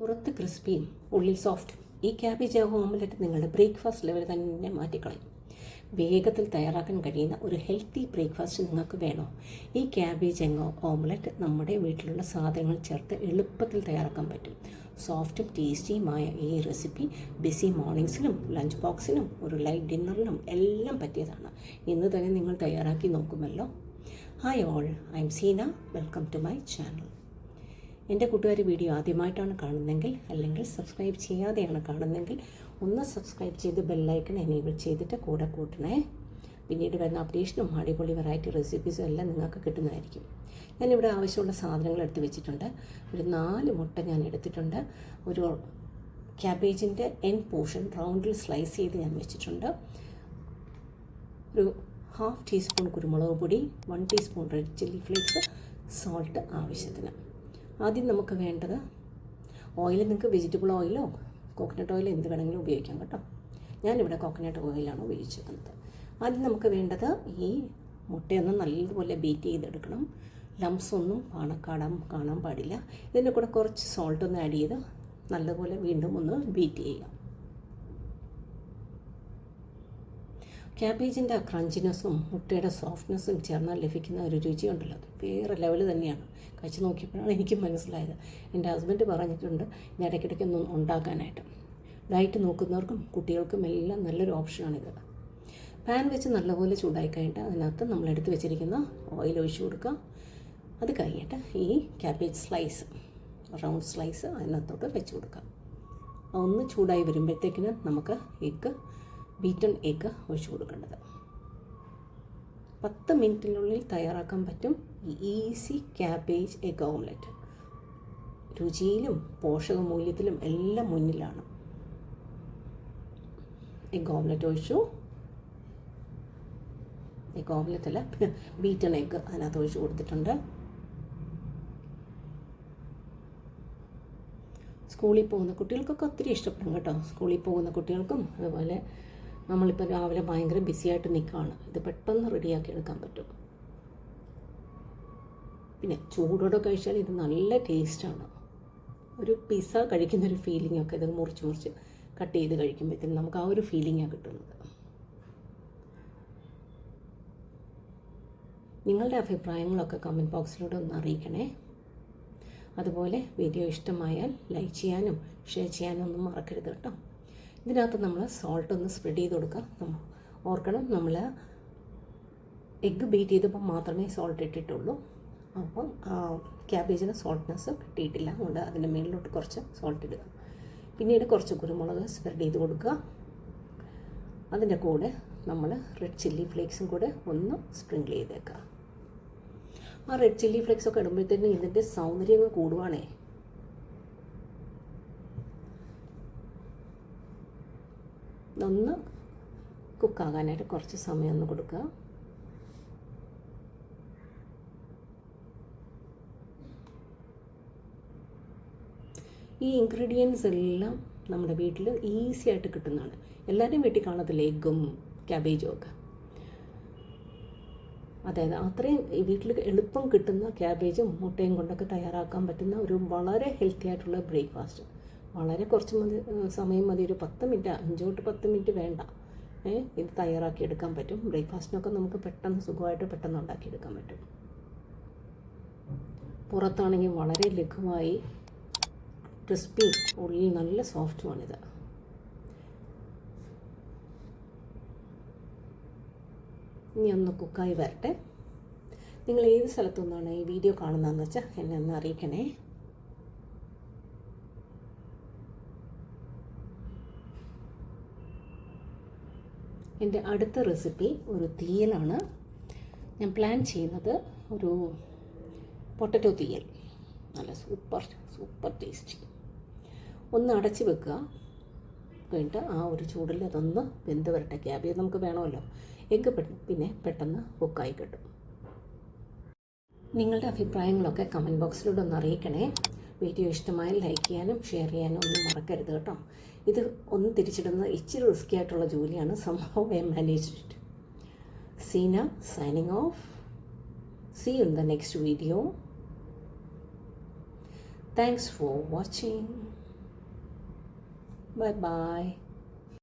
പുറത്ത് ക്രിസ്പിയും ഉള്ളിൽ സോഫ്റ്റും ഈ ക്യാബേജ് ഓംലെറ്റ് നിങ്ങളുടെ ബ്രേക്ക്ഫാസ്റ്റ് ലെവൽ തന്നെ മാറ്റിക്കളയും. വേഗത്തിൽ തയ്യാറാക്കാൻ കഴിയുന്ന ഒരു ഹെൽത്തി ബ്രേക്ക്ഫാസ്റ്റ് നിങ്ങൾക്ക് വേണോ? ഈ ക്യാബേജ് ഓംലെറ്റ് നമ്മുടെ വീട്ടിലുള്ള സാധനങ്ങൾ ചേർത്ത് എളുപ്പത്തിൽ തയ്യാറാക്കാൻ പറ്റും. സോഫ്റ്റും ടേസ്റ്റിയുമായ ഈ റെസിപ്പി ബിസി മോർണിംഗ്സിനും ലഞ്ച് ബോക്സിനും ഒരു ലൈറ്റ് ഡിന്നറിനും എല്ലാം പറ്റിയതാണ്. ഇന്ന് തന്നെ നിങ്ങൾ തയ്യാറാക്കി നോക്കുമല്ലോ. Hi all, I am Seena. Welcome to my channel. എൻ്റെ കൂട്ടുകാർ വീഡിയോ ആദ്യമായിട്ടാണ് കാണുന്നതെങ്കിൽ അല്ലെങ്കിൽ സബ്സ്ക്രൈബ് ചെയ്യാതെയാണ് കാണുന്നതെങ്കിൽ ഒന്ന് സബ്സ്ക്രൈബ് ചെയ്ത് ബെല്ലൈക്കൺ എനേബിൾ ചെയ്തിട്ട് കൂടെ കൂട്ടണേ. പിന്നീട് വരുന്ന അപ്ഡേഷനും അടിപൊളി വെറൈറ്റി റെസിപ്പീസും എല്ലാം നിങ്ങൾക്ക് കിട്ടുന്നതായിരിക്കും. ഞാനിവിടെ ആവശ്യമുള്ള സാധനങ്ങൾ എടുത്ത് വെച്ചിട്ടുണ്ട്. ഒരു 4 മുട്ട ഞാൻ എടുത്തിട്ടുണ്ട്. ഒരു ക്യാബേജിൻ്റെ എൻ പോർഷൻ റൗണ്ടിൽ സ്ലൈസ് ചെയ്ത് ഞാൻ വെച്ചിട്ടുണ്ട്. ഒരു 1/2 ടീസ്പൂൺ കുരുമുളക് പൊടി, 1 teaspoon red chilli flakes, salt ആവശ്യത്തിന്. ആദ്യം നമുക്ക് വേണ്ടത് ഓയിൽ. നിങ്ങൾക്ക് വെജിറ്റബിൾ ഓയിലോ കോക്കനട്ട് ഓയിലോ എന്ത് വേണമെങ്കിലും ഉപയോഗിക്കാം കേട്ടോ. ഞാനിവിടെ കോക്കനട്ട് ഓയിലാണ് ഉപയോഗിച്ചിരിക്കുന്നത്. ആദ്യം നമുക്ക് വേണ്ടത് ഈ മുട്ടയൊന്ന് നല്ലതുപോലെ ബീറ്റ് ചെയ്തെടുക്കണം. ലംസ് ഒന്നും കാണാൻ പാടില്ല. ഇതിൻ്റെ കൂടെ കുറച്ച് സോൾട്ട് ഒന്ന് ആഡ് ചെയ്ത് നല്ലപോലെ വീണ്ടും ഒന്ന് ബീറ്റ് ചെയ്യുക. ക്യാബേജിൻ്റെ ആ ക്രഞ്ചിനെസ്സും മുട്ടയുടെ സോഫ്റ്റ്നെസ്സും ചേർന്നാൽ ലഭിക്കുന്ന ഒരു രുചിയുണ്ടല്ലോ, അത് വേറെ ലെവൽ തന്നെയാണ്. കഴിച്ച് നോക്കിയപ്പോഴാണ് എനിക്ക് മനസ്സിലായത്. എൻ്റെ ഹസ്ബൻഡ് പറഞ്ഞിട്ടുണ്ട് ഞാൻ ഇടയ്ക്കിടയ്ക്കൊന്നും ഉണ്ടാക്കാനായിട്ട്. ഡയറ്റ് നോക്കുന്നവർക്കും കുട്ടികൾക്കും എല്ലാം നല്ലൊരു ഓപ്ഷനാണിത്. പാൻ വെച്ച് നല്ലപോലെ ചൂടായി കഴിഞ്ഞിട്ട് അതിനകത്ത് നമ്മൾ എടുത്ത് വെച്ചിരിക്കുന്ന ഓയിൽ ഒഴിച്ചു കൊടുക്കുക. അത് കഴിഞ്ഞിട്ട് ഈ ക്യാബേജ് സ്ലൈസ്, റൗണ്ട് സ്ലൈസ് അതിനകത്തോട്ട് വെച്ച് കൊടുക്കുക. ഒന്ന് ചൂടായി വരുമ്പോഴത്തേക്കിന് നമുക്ക് ബീറ്റൺ എഗ്ഗ് ഒഴിച്ചു കൊടുക്കേണ്ടത്. 10 മിനിറ്റിനുള്ളിൽ തയ്യാറാക്കാൻ പറ്റും ഈസി ക്യാബേജ് എഗ് ഓംലെറ്റ്. രുചിയിലും പോഷകമൂല്യത്തിലും എല്ലാം മുന്നിലാണ്. എഗ് ഓംലെറ്റ് ഒഴിച്ചു. എഗ് ഓംലെറ്റല്ല, ബീറ്റൺ എഗ്ഗ് അതിനകത്ത് ഒഴിച്ചു കൊടുത്തിട്ടുണ്ട്. സ്കൂളിൽ പോകുന്ന കുട്ടികൾക്കൊക്കെ ഒത്തിരി ഇഷ്ടപ്പെടും കേട്ടോ. സ്കൂളിൽ പോകുന്ന കുട്ടികൾക്കും അതുപോലെ നമ്മളിപ്പോൾ രാവിലെ ഭയങ്കര ബിസിയായിട്ട് നിൽക്കുകയാണ്, ഇത് പെട്ടെന്ന് റെഡിയാക്കി എടുക്കാൻ പറ്റും. പിന്നെ ചൂടോടെ കഴിച്ചാൽ ഇത് നല്ല ടേസ്റ്റാണ്. ഒരു പിസ്സ കഴിക്കുന്നൊരു ഫീലിങ്ങൊക്കെ ഇത് മുറിച്ച് കട്ട് ചെയ്ത് കഴിക്കുമ്പോഴത്തേനും നമുക്ക് ആ ഒരു ഫീലിങ്ങാണ് കിട്ടുന്നത്. നിങ്ങളുടെ അഭിപ്രായങ്ങളൊക്കെ കമൻറ്റ് ബോക്സിലൂടെ ഒന്ന് അറിയിക്കണേ. അതുപോലെ വീഡിയോ ഇഷ്ടമായാൽ ലൈക്ക് ചെയ്യാനും ഷെയർ ചെയ്യാനും ഒന്നും മറക്കരുത് കേട്ടോ. ഇതിനകത്ത് നമ്മൾ സോൾട്ട് ഒന്ന് സ്പ്രെഡ് ചെയ്ത് കൊടുക്കുക. ഓർക്കണം, നമ്മൾ എഗ്ഗ് ബീറ്റ് ചെയ്തപ്പോൾ മാത്രമേ സോൾട്ട് ഇട്ടിട്ടുള്ളൂ. അപ്പം ക്യാബേജിന് സോൾട്ട്നെസ് കിട്ടിയിട്ടില്ല, അതുകൊണ്ട് അതിൻ്റെ മേളിലോട്ട് കുറച്ച് സോൾട്ട് ഇടുക. പിന്നീട് കുറച്ച് കുരുമുളക് സ്പ്രെഡ് ചെയ്ത് കൊടുക്കുക. അതിൻ്റെ കൂടെ നമ്മൾ റെഡ് ചില്ലി ഫ്ലേക്സും കൂടെ ഒന്ന് സ്പ്രിങ്കിൾ ചെയ്തേക്കുക. ആ റെഡ് ചില്ലി ഫ്ലേക്സൊക്കെ ഇടുമ്പോഴത്തേനും ഇതിൻ്റെ സൗന്ദര്യം കൂടുവാണേ. ഒന്ന് കുക്കാകാനായിട്ട് കുറച്ച് സമയം ഒന്ന് കൊടുക്കുക. ഈ ഇൻഗ്രീഡിയൻസ് എല്ലാം നമ്മുടെ വീട്ടിൽ ഈസി ആയിട്ട് കിട്ടുന്നതാണ്. എല്ലാവരുടെയും വീട്ടിൽ കാണത്തില്ല എഗ്ഗും ക്യാബേജും ഒക്കെ. അതായത് അത്രയും വീട്ടിൽ എളുപ്പം കിട്ടുന്ന ക്യാബേജും മുട്ടയും കൊണ്ടൊക്കെ തയ്യാറാക്കാൻ പറ്റുന്ന ഒരു വളരെ ഹെൽത്തി ആയിട്ടുള്ള ബ്രേക്ക്ഫാസ്റ്റ്. വളരെ കുറച്ച് സമയം മതി, ഒരു 10 മിനിറ്റ്, 5 തൊട്ട് 10 മിനിറ്റ് വേണ്ട. ഇത് തയ്യാറാക്കി എടുക്കാൻ പറ്റും. ബ്രേക്ക്ഫാസ്റ്റിനൊക്കെ നമുക്ക് പെട്ടെന്ന് സുഖമായിട്ട് പെട്ടെന്ന് ഉണ്ടാക്കിയെടുക്കാൻ പറ്റും. പുറത്താണെങ്കിൽ വളരെ ലഘുവായി ക്രിസ്പി, ഉള്ളിൽ നല്ല സോഫ്റ്റുമാണിത്. ഇനി ഒന്ന് കുക്കായി വരട്ടെ. നിങ്ങൾ ഏത് സ്ഥലത്തു നിന്നാണ് ഈ വീഡിയോ കാണുന്നതെന്ന് വെച്ചാൽ എന്നെ ഒന്ന് അറിയിക്കണേ. എൻ്റെ അടുത്ത റെസിപ്പി ഒരു തീയലാണ്. ഞാൻ പ്ലാൻ ചെയ്യുന്നത് ഒരു പൊട്ടറ്റോ തീയൽ. നല്ല സൂപ്പർ ടേസ്റ്റി. ഒന്ന് അടച്ച് വെക്കുക. കഴിഞ്ഞിട്ട് ആ ഒരു ചൂടിൽ അതൊന്ന് വെന്ത് വരട്ടെ. ക്യാബേജ് നമുക്ക് വേണമല്ലോ. എഗ്ഗ് പിന്നെ പെട്ടെന്ന് കുക്കായി കിട്ടും. നിങ്ങളുടെ അഭിപ്രായങ്ങളൊക്കെ കമൻറ്റ് ബോക്സിലൂടെ ഒന്ന് അറിയിക്കണേ. വീഡിയോ ഇഷ്ടമായാൽ ലൈക്ക് ചെയ്യാനും ഷെയർ ചെയ്യാനും ഒന്നും മറക്കരുത് കേട്ടോ. ഇത് ഒന്ന് തിരിച്ചിടുന്നത് ഇച്ചിരി റിസ്കി ആയിട്ടുള്ള ജോലിയാണ്. സംഭവം I managed it. Seena signing off. See you in the next video. Thanks for watching. Bye by.